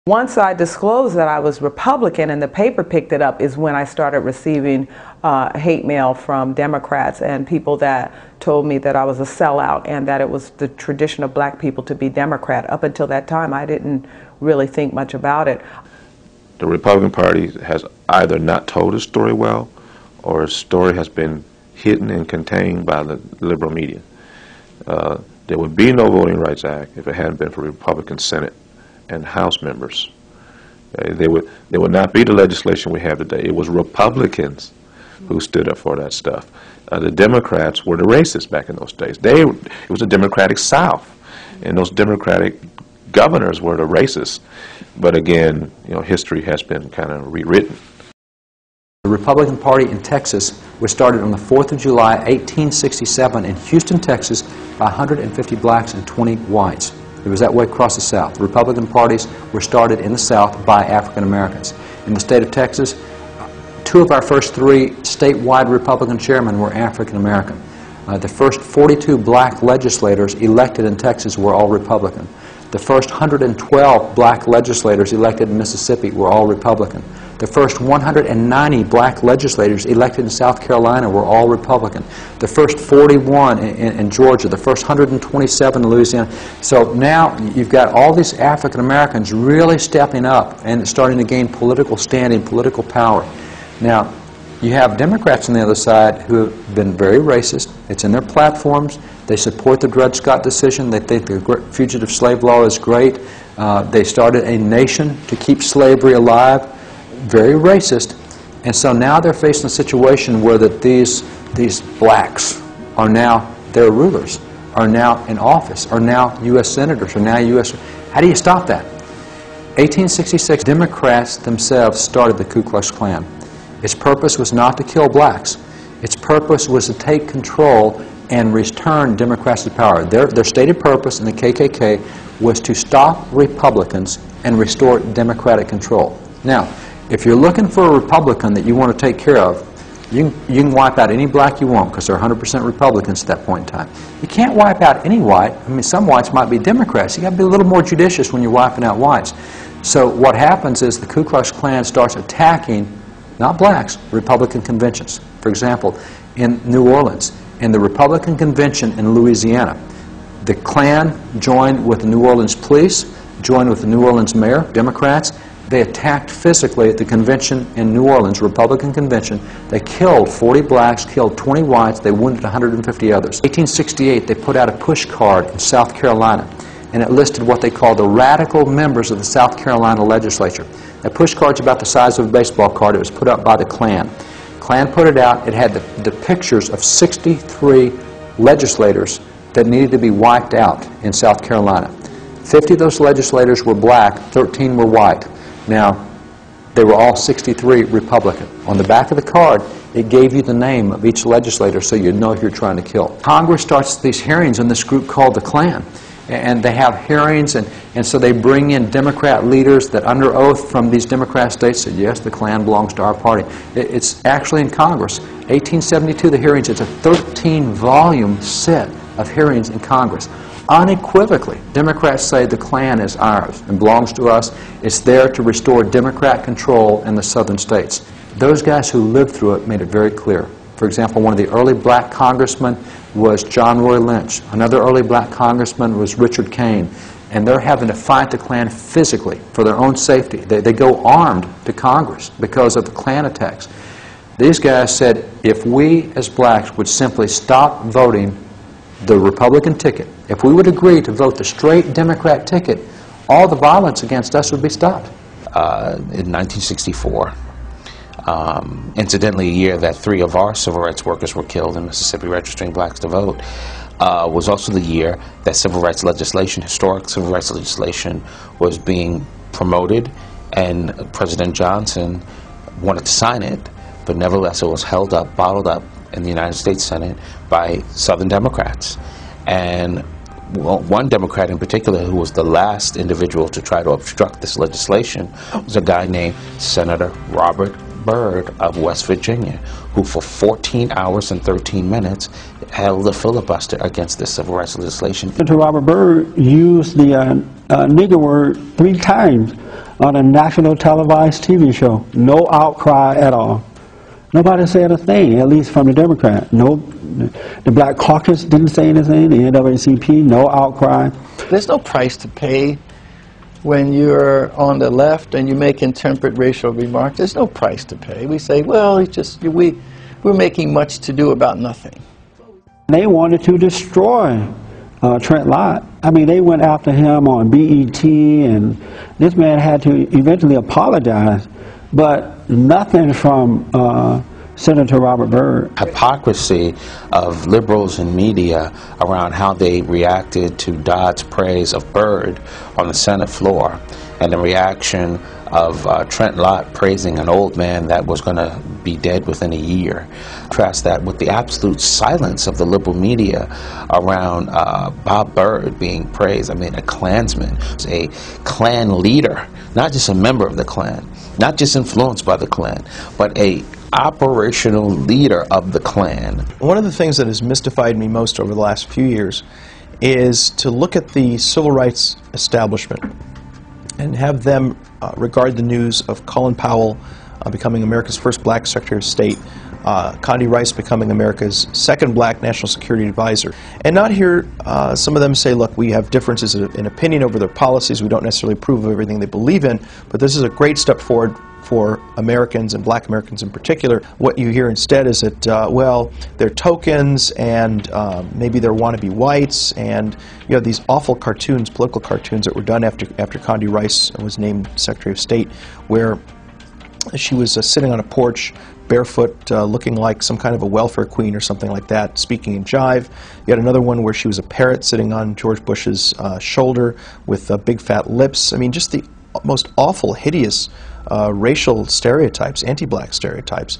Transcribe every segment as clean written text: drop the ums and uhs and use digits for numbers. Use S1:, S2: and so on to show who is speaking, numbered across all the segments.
S1: Once I disclosed that I was Republican and the paper picked it up is when I started receiving hate mail from Democrats and people that told me that I was a sellout and that it was the tradition of black people to be Democrat. Up until that time, I didn't really think much about it.
S2: The Republican Party has either not told its story well, or its story has been hidden and contained by the liberal media. There would be no Voting Rights Act if it hadn't been for Republican Senate and House members. There would not be the legislation we have today. It was Republicans who stood up for that stuff. The Democrats were the racists back in those days. It was a Democratic South, and those Democratic governors were the racists. But again, history has been kind of rewritten.
S3: The Republican Party in Texas was started on the 4th of July, 1867 in Houston, Texas by 150 blacks and 20 whites. It was that way across the South. The Republican parties were started in the South by African Americans. In the state of Texas, 2 of our first 3 statewide Republican chairmen were African American. The first 42 black legislators elected in Texas were all Republican. The first 112 black legislators elected in Mississippi were all Republican. The first 190 black legislators elected in South Carolina were all Republican. The first 41 in Georgia, the first 127 in Louisiana. So now you've got all these African Americans really stepping up and starting to gain political standing, political power. Now, you have Democrats on the other side who have been very racist. It's in their platforms. They support the Dred Scott decision. They think the fugitive slave law is great. They started a nation to keep slavery alive. Very racist. And so now they're facing a situation where that these blacks are now their rulers, are now in office, are now U.S. senators, are now U.S. How do you stop that? 1866, Democrats themselves started the Ku Klux Klan. Its purpose was not to kill blacks. Its purpose was to take control and return Democrats to power. Their stated purpose in the KKK was to stop Republicans and restore Democratic control. Now, if you're looking for a Republican that you want to take care of, you can wipe out any black you want because they're 100% Republicans at that point in time. You can't wipe out any white. I mean, some whites might be Democrats. You got to be a little more judicious when you're wiping out whites. So what happens is the Ku Klux Klan starts attacking, not blacks, Republican conventions. For example, in New Orleans, in the Republican convention in Louisiana, the Klan joined with the New Orleans police, joined with the New Orleans mayor, Democrats. They attacked physically at the convention in New Orleans, Republican convention. They killed 40 blacks, killed 20 whites, they wounded 150 others. In 1868, they put out a push card in South Carolina, and it listed what they called the radical members of the South Carolina legislature. That push card's about the size of a baseball card. It was put up by the Klan. Klan put it out. It had the pictures of 63 legislators that needed to be wiped out in South Carolina. 50 of those legislators were black, 13 were white. Now, they were all 63 Republican. On the back of the card, it gave you the name of each legislator so you'd know who you're trying to kill. Congress starts these hearings in this group called the Klan. And they have hearings, and so they bring in Democrat leaders that under oath from these Democrat states said, yes, the Klan belongs to our party. It's actually in Congress. 1872, the hearings, it's a 13-volume set of hearings in Congress. Unequivocally, Democrats say the Klan is ours and belongs to us. It's there to restore Democrat control in the southern states. Those guys who lived through it made it very clear. For example, one of the early black congressmen was John Roy Lynch. Another early black congressman was Richard Kane. And they're having to fight the Klan physically for their own safety. They go armed to Congress because of the Klan attacks. These guys said, if we as blacks would simply stop voting the Republican ticket, if we would agree to vote the straight Democrat ticket, all the violence against us would be stopped.
S4: In 1964, incidentally a year that 3 of our civil rights workers were killed in Mississippi registering blacks to vote, was also the year that civil rights legislation, historic civil rights legislation, was being promoted, and President Johnson wanted to sign it, but nevertheless it was held up, bottled up in the United States Senate by Southern Democrats. And one Democrat in particular, who was the last individual to try to obstruct this legislation, was a guy named Senator Robert Byrd of West Virginia, who for 14 hours and 13 minutes held a filibuster against this civil rights legislation.
S5: Senator Robert Byrd used the nigger word 3 times on a national televised TV show. No outcry at all. Nobody said a thing, at least from the Democrat. No, the Black Caucus didn't say anything, the NAACP, no outcry.
S6: There's no price to pay when you're on the left and you make intemperate racial remarks. There's no price to pay. We say, well, it's just, we're making much to do about nothing.
S5: They wanted to destroy Trent Lott. I mean, they went after him on BET, and this man had to eventually apologize, but nothing from Senator Robert Byrd.
S4: Hypocrisy of liberals and media around how they reacted to Dodd's praise of Byrd on the Senate floor, and the reaction of Trent Lott praising an old man that was going to be dead within a year. Contrast that with the absolute silence of the liberal media around Bob Byrd being praised. I mean, a Klansman, a Klan leader, not just a member of the Klan, not just influenced by the Klan, but a operational leader of the Klan.
S7: One of the things that has mystified me most over the last few years is to look at the civil rights establishment and have them regard the news of Colin Powell becoming America's first black Secretary of State, Condi Rice becoming America's second black National Security Advisor, and not hear some of them say, look, we have differences in opinion over their policies, we don't necessarily approve of everything they believe in, but this is a great step forward for Americans and black Americans in particular. What you hear instead is that, well, they're tokens and maybe they're wannabe whites, and you have these awful cartoons, political cartoons that were done after Condi Rice was named Secretary of State, where she was sitting on a porch barefoot, looking like some kind of a welfare queen or something like that, speaking in jive. You had another one where she was a parrot sitting on George Bush's shoulder with big fat lips. I mean, just the most awful, hideous racial stereotypes, anti-black stereotypes,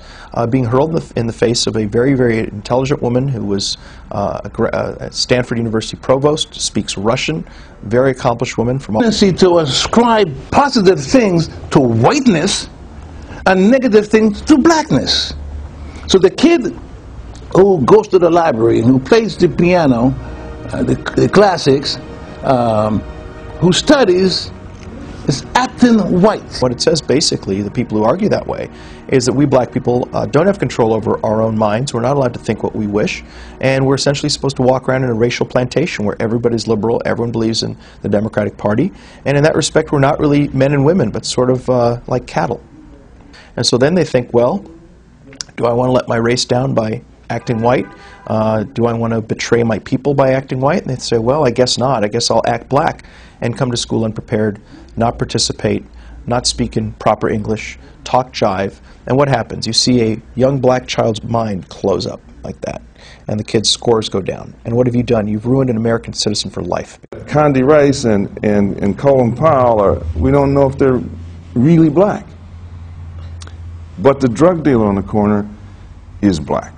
S7: being hurled in the face of a very, very intelligent woman who was a Stanford University provost, speaks Russian, very accomplished woman from all...
S8: To ascribe positive things to whiteness and negative things to blackness. So the kid who goes to the library and who plays the piano, the classics, who studies, is acting white.
S7: What it says basically, the people who argue that way, is that we black people don't have control over our own minds. We're not allowed to think what we wish, and we're essentially supposed to walk around in a racial plantation where everybody's liberal, everyone believes in the Democratic Party, and in that respect we're not really men and women, but sort of like cattle. And so then they think, well, do I want to let my race down by acting white? Do I want to betray my people by acting white? And they say, well, I guess not. I guess I'll act black and come to school unprepared, not participate, not speak in proper English, talk jive. And what happens? You see a young black child's mind close up like that, and the kid's scores go down. And what have you done? You've ruined an American citizen for life.
S9: Condi Rice and Colin Powell, we don't know if they're really black. But the drug dealer on the corner is black.